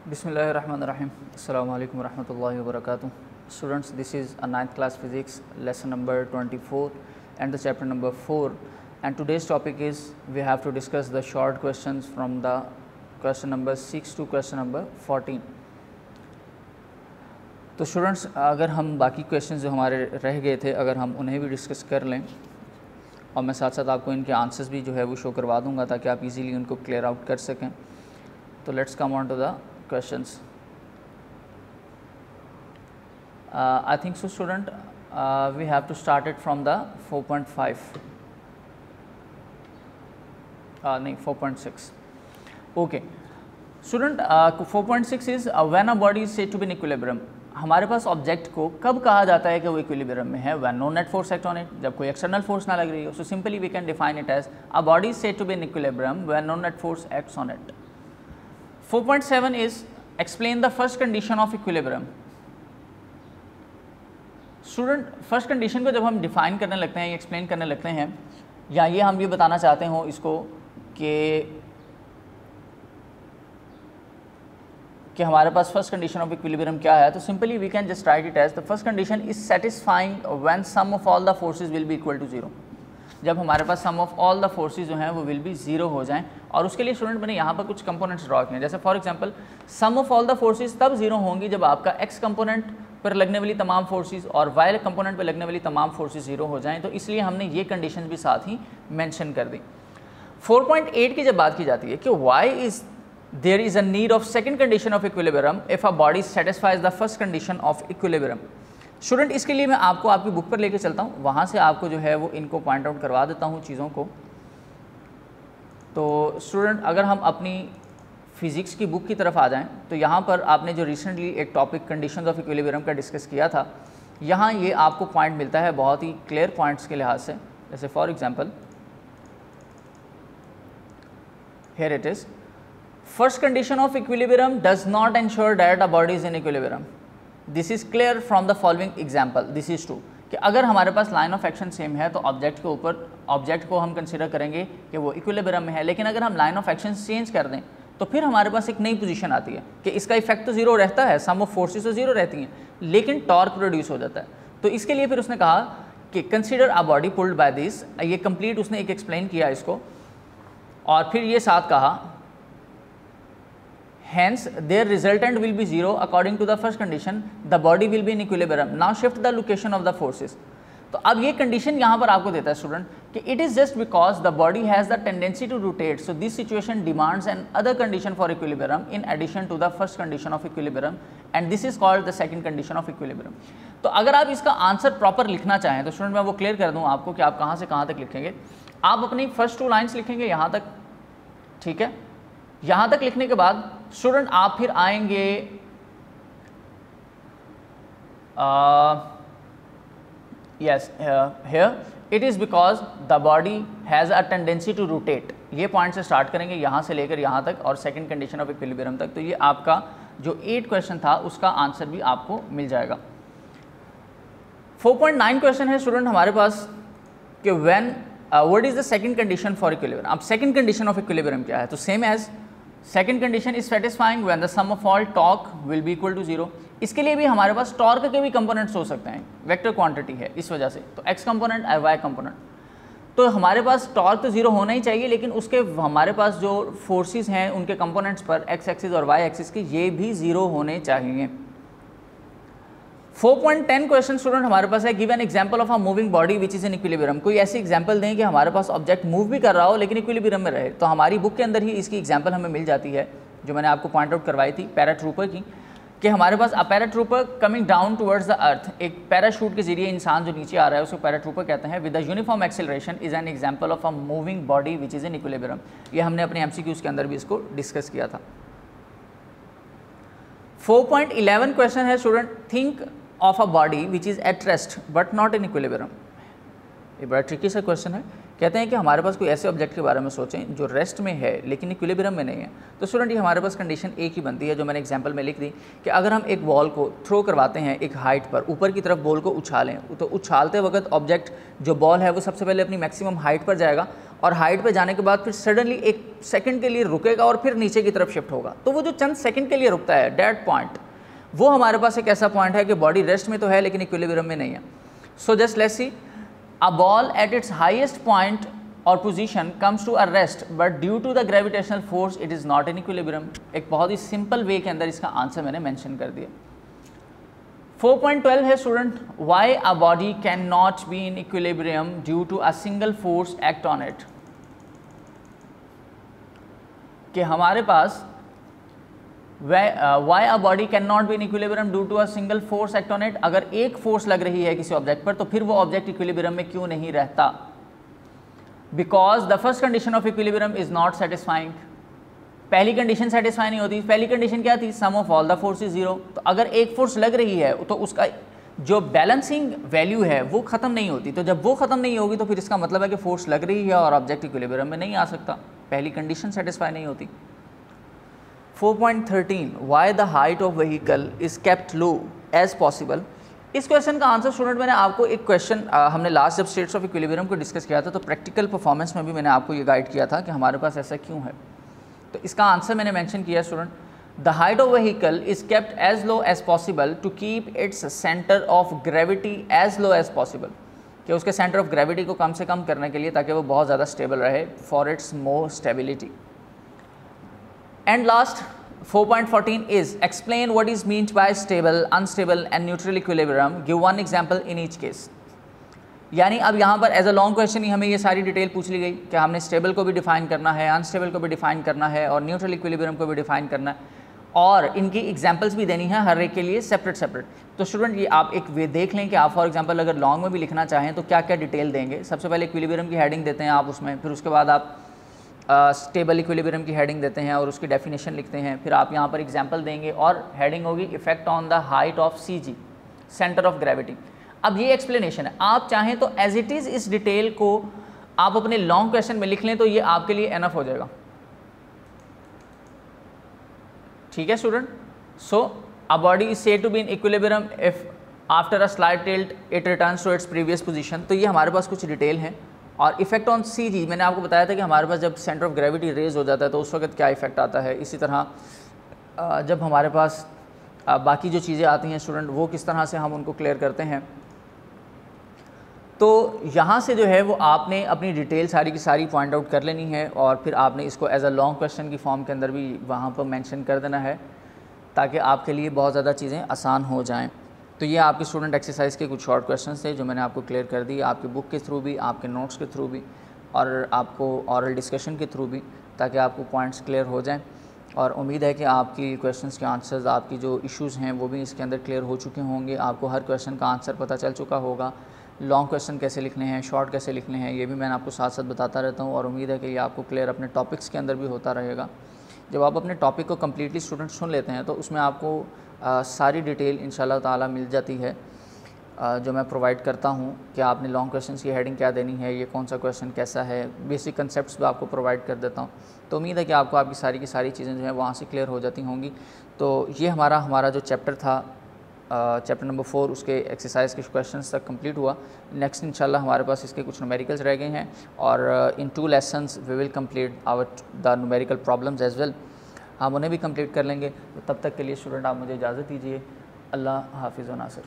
Bismillahirrahmanirrahim. Assalamu alaikum warahmatullahi wabarakatuh. Students, this is a 9th class physics lesson number 24 and the chapter number 4, and today's topic is we have to discuss the short questions from the question number 6 to question number 14. तो students, अगर हम बाकी questions जो हमारे रह गए थे अगर हम उन्हें भी डिस्कस कर लें और मैं साथ साथ आपको इनके आंसर्स भी जो है वो शो करवा दूंगा ताकि आप इजीली उनको क्लियर आउट कर सकें. तो let's come on to the questions. I think so student, we have to start it from the 4.5 नहीं 4.6. okay student, 4.6 is when a body is said to be in equilibrium. हमारे पास object को कब कहा जाता है कि वो इक्विलिब्रियम में है? when no net force act on it, जब कोई एक्सटर्नल फोर्स ना लग रही हो. so simply we can define it as a body is said to be in equilibrium when no net force acts on it. 4.7 is explain the first condition of equilibrium. Student, first condition को जब हम define करने लगते हैं, explain करने लगते हैं, या ये हम ये बताना चाहते हो इसको कि हमारे पास फर्स्ट कंडीशन ऑफ इक्विलिब्रियम क्या है, तो simply we can just write it as the first condition is satisfying when sum of all the forces will be equal to zero. जब हमारे पास sum of all the forces जो हैं वो will be zero हो जाएं. और उसके लिए स्टूडेंट मैंने यहाँ पर कुछ कंपोनेंट्स ड्रॉ किए हैं. जैसे for example sum of all the forces तब जीरो होंगी जब आपका एक्स कंपोनेंट पर लगने वाली तमाम फोर्सेस और वाई कंपोनेंट पर लगने वाली तमाम फोर्सेस जीरो हो जाएं. तो इसलिए हमने ये कंडीशन भी साथ ही मेंशन कर दी. 4.8 की जब बात की जाती है कि why is there is a need of second condition of equilibrium if a body satisfies the first condition of equilibrium. Student, इसके लिए मैं आपको आपकी बुक पर लेके चलता हूँ, वहाँ से आपको जो है वो इनको पॉइंट आउट करवा देता हूँ चीज़ों को. तो स्टूडेंट, अगर हम अपनी फिज़िक्स की बुक की तरफ आ जाएं तो यहाँ पर आपने जो रिसेंटली एक टॉपिक कंडीशंस ऑफ इक्विलिब्रियम का डिस्कस किया था, यहाँ ये आपको पॉइंट मिलता है बहुत ही क्लियर पॉइंट्स के लिहाज से. जैसे for example here it is, first condition of equilibrium does not ensure that a body is in equilibrium. This is clear from the following example. This is true कि अगर हमारे पास लाइन ऑफ एक्शन सेम है तो object के ऊपर object को हम consider करेंगे कि वो इक्विलिब्रियम में है. लेकिन अगर हम लाइन ऑफ एक्शन चेंज कर दें तो फिर हमारे पास एक नई पोजीशन आती है कि इसका इफेक्ट तो जीरो रहता है, सम ऑफ फोर्सेस तो जीरो रहती हैं, लेकिन टॉर्क प्रोड्यूस हो जाता है. तो इसके लिए फिर उसने कहा कि consider a body pulled by this. ये कंप्लीट उसने एक एक्सप्लेन किया इसको, और फिर ये साथ कहा hence their resultant will be zero according to the first condition, the body will be in equilibrium. Now shift the location of the forces. तो अब ये कंडीशन यहाँ पर आपको देता है स्टूडेंट कि it is just because the body has the tendency to rotate, so this situation demands an other condition for equilibrium in addition to the first condition of equilibrium, and this is called the second condition of equilibrium. तो अगर आप इसका answer proper लिखना चाहें तो student मैं वो clear कर दूँ आपको कि आप कहाँ से कहाँ तक लिखेंगे. आप अपनी फर्स्ट 2 लाइन्स लिखेंगे यहाँ तक, ठीक है. यहाँ तक लिखने के बाद स्टूडेंट आप फिर आएंगे yes here it is because the body has a tendency to rotate. ये पॉइंट से स्टार्ट करेंगे यहाँ से लेकर यहाँ तक और सेकंड कंडीशन ऑफ इक्विलिब्रियम तक. तो ये आपका जो 8 क्वेश्चन था उसका आंसर भी आपको मिल जाएगा. 4.9 क्वेश्चन है स्टूडेंट हमारे पास कि when what is the second condition for equilibrium. अब सेकंड कंडीशन ऑफ इक्विलिब्रियम क्या है? तो same as second condition is satisfying when the sum of all torque will be equal to zero. इसके लिए भी हमारे पास टॉर्क के भी कंपोनेंट्स हो सकते हैं, वेक्टर क्वांटिटी है इस वजह से. तो एक्स कंपोनेंट और वाई कंपोनेंट, तो हमारे पास टॉर्क तो जीरो होना ही चाहिए, लेकिन उसके हमारे पास जो फोर्सेस हैं उनके कंपोनेंट्स पर एक्स एक्सिस और वाई एक्सिस के ये भी जीरो होने चाहिए. 4.10 क्वेश्चन स्टूडेंट हमारे पास है give an example of a moving body which is in equilibrium. कोई ऐसी एग्जांपल दें कि हमारे पास ऑब्जेक्ट मूव भी कर रहा हो लेकिन इक्विलिब्रियम में रहे. तो हमारी बुक के अंदर ही इसकी एग्जांपल हमें मिल जाती है जो मैंने आपको पॉइंट आउट करवाई थी पैराट्रूपर की, कि हमारे पास a paratrooper coming down towards the earth. एक पैराशूट के जरिए इंसान जो नीचे आ रहा है उसको पैराट्रूपर कहते हैं. With the uniform acceleration is an example of a moving body which is in equilibrium. ये हमने अपने एमसीक्यूज के अंदर भी इसको डिस्कस किया था. 4.11 क्वेश्चन है student think of a body which is at rest but not in equilibrium. ये बड़ा ट्रिकी सा क्वेश्चन है. कहते हैं कि हमारे पास कोई ऐसे ऑब्जेक्ट के बारे में सोचें जो रेस्ट में है लेकिन इक्विलिब्रियम में नहीं है. तो स्टूडेंट ये हमारे पास कंडीशन एक ही बनती है जो मैंने एग्जांपल में लिख दी कि अगर हम एक बॉल को थ्रो करवाते हैं एक हाइट पर, ऊपर की तरफ बॉल को उछालें, तो उछालते वक्त ऑब्जेक्ट जो बॉल है वो सबसे पहले अपनी मैक्सिमम हाइट पर जाएगा और हाइट पे जाने के बाद फिर सडनली एक सेकंड के लिए रुकेगा और फिर नीचे की तरफ शिफ्ट होगा। तो वो जो चंद सेकंड के लिए रुकता है, डेट पॉइंट, वो हमारे पास एक ऐसा पॉइंट है कि बॉडी रेस्ट में तो है लेकिन इक्विलिब्रियम में नहीं है। So just let's see, a ball at its highest point और position comes to a rest but due to the gravitational force it is not in equilibrium. एक बहुत ही सिंपल वे के अंदर इसका आंसर मैंने मेंशन कर दिया। 4.12 है student, why a body can not be in equilibrium due to a single force act on it. कि हमारे पास why a body can not be in equilibrium due to a single force act on it. अगर एक force लग रही है किसी object पर तो फिर वो ऑब्जेक्ट इक्विलिब्रियम में क्यों नहीं रहता? Because the first condition of equilibrium is not satisfying. पहली कंडीशन सेटिस्फाई नहीं होती। पहली कंडीशन क्या थी? Sum of all the force is zero. तो अगर एक फोर्स लग रही है तो उसका जो बैलेंसिंग वैल्यू है वो ख़त्म नहीं होती। तो जब वो ख़त्म नहीं होगी तो फिर इसका मतलब है कि फोर्स लग रही है और ऑब्जेक्ट इक्विलिब्रियम में नहीं आ सकता, पहली कंडीशन सेटिस्फाई नहीं होती। 4.13 why the height of vehicle is kept low as possible. इस क्वेश्चन का आंसर स्टूडेंट, मैंने आपको एक क्वेश्चन हमने लास्ट जब स्टेट्स ऑफ इक्विलिब्रियम को डिस्कस किया था तो प्रैक्टिकल परफॉर्मेंस में भी मैंने आपको ये गाइड किया था कि हमारे पास ऐसा क्यों है। तो इसका आंसर मैंने मेंशन किया student, the height of vehicle is kept as low as possible to keep its centre of gravity as low as possible. कि उसके सेंटर ऑफ ग्रेविटी को कम से कम करने के लिए ताकि वो बहुत ज़्यादा स्टेबल रहे, for it's more stability. And last 4.14 is explain what is meant by stable, unstable and neutral equilibrium. Give one example in each case. यानी अब यहाँ पर एज अ लॉन्ग क्वेश्चन ही हमें ये सारी डिटेल पूछ ली गई कि हमने स्टेबल को भी डिफाइन करना है, अनस्टेबल को भी डिफाइन करना है और न्यूट्रल इक्विलिब्रियम को भी डिफाइन करना है और इनकी एग्जांपल्स भी देनी है हर एक के लिए सेपरेट सेपरेट। तो स्टूडेंट ये आप एक वे देख लें कि आप फॉर एग्जांपल अगर लॉन्ग में भी लिखना चाहें तो क्या क्या डिटेल देंगे। सबसे पहले इक्विलिब्रियम की हेडिंग देते हैं आप उसमें, फिर उसके बाद आप स्टेबल इक्विलिब्रियम की हेडिंग देते हैं और उसकी डेफिनेशन लिखते हैं, फिर आप यहाँ पर एग्जांपल देंगे और हेडिंग होगी effect on the height of CG, centre of gravity. अब ये एक्सप्लेनेशन है, आप चाहें तो एज इट इज़ इस डिटेल को आप अपने लॉन्ग क्वेश्चन में लिख लें तो ये आपके लिए एनफ हो जाएगा। ठीक है student. So a body is said to be in equilibrium if after a slight tilt it returns to its previous position. तो ये हमारे पास कुछ डिटेल हैं। और इफेक्ट ऑन CG मैंने आपको बताया था कि हमारे पास जब सेंटर ऑफ ग्रेविटी रेज हो जाता है तो उस वक्त क्या इफेक्ट आता है। इसी तरह जब हमारे पास बाकी जो चीज़ें आती हैं स्टूडेंट वो किस तरह से हम उनको क्लियर करते हैं। तो यहाँ से जो है वो आपने अपनी डिटेल सारी की सारी पॉइंट आउट कर लेनी है और फिर आपने इसको एज अ लॉन्ग क्वेश्चन की फॉर्म के अंदर भी वहाँ पर मेंशन कर देना है ताकि आपके लिए बहुत ज़्यादा चीज़ें आसान हो जाएं। तो ये आपके स्टूडेंट एक्सरसाइज के कुछ शॉर्ट क्वेश्चंस थे जो मैंने आपको क्लियर कर दी, आपकी बुक के थ्रू भी, आपके नोट्स के थ्रू भी और आपको ऑरल डिस्कशन के थ्रू भी, ताकि आपको पॉइंट्स क्लियर हो जाएं। और उम्मीद है कि आपकी क्वेश्चंस के आंसर्स, आपकी जो इश्यूज़ हैं वो भी इसके अंदर क्लियर हो चुके होंगे। आपको हर क्वेश्चन का आंसर पता चल चुका होगा। लॉन्ग क्वेश्चन कैसे लिखने हैं, शॉर्ट कैसे लिखने हैं, ये भी मैंने आपको साथ साथ बताता रहता हूँ और उम्मीद है कि ये आपको क्लियर अपने टॉपिक्स के अंदर भी होता रहेगा। जब आप अपने टॉपिक को कम्प्लीटली स्टूडेंट सुन लेते हैं तो उसमें आपको सारी डिटेल इंशाल्लाह ताला मिल जाती है जो मैं प्रोवाइड करता हूँ कि आपने लॉन्ग क्वेश्चंस की हेडिंग क्या देनी है, ये कौन सा क्वेश्चन कैसा है, बेसिक कंसेप्ट्स भी आपको प्रोवाइड कर देता हूँ। तो उम्मीद है कि आपको आपकी सारी की सारी चीज़ें जो हैं वहाँ से क्लियर हो जाती होंगी। तो ये हमारा जो चैप्टर था चैप्टर नंबर 4 उसके एक्सरसाइज के क्वेश्चंस तक कंप्लीट हुआ। नेक्स्ट इंशाल्लाह हमारे पास इसके कुछ न्यूमेरिकल्स रह गए हैं और इन 2 lessons we will complete the numerical problems as well. हम उन्हें भी कंप्लीट कर लेंगे। तो तब तक के लिए स्टूडेंट आप मुझे इजाज़त दीजिए। अल्लाह हाफिज़ व नासिर।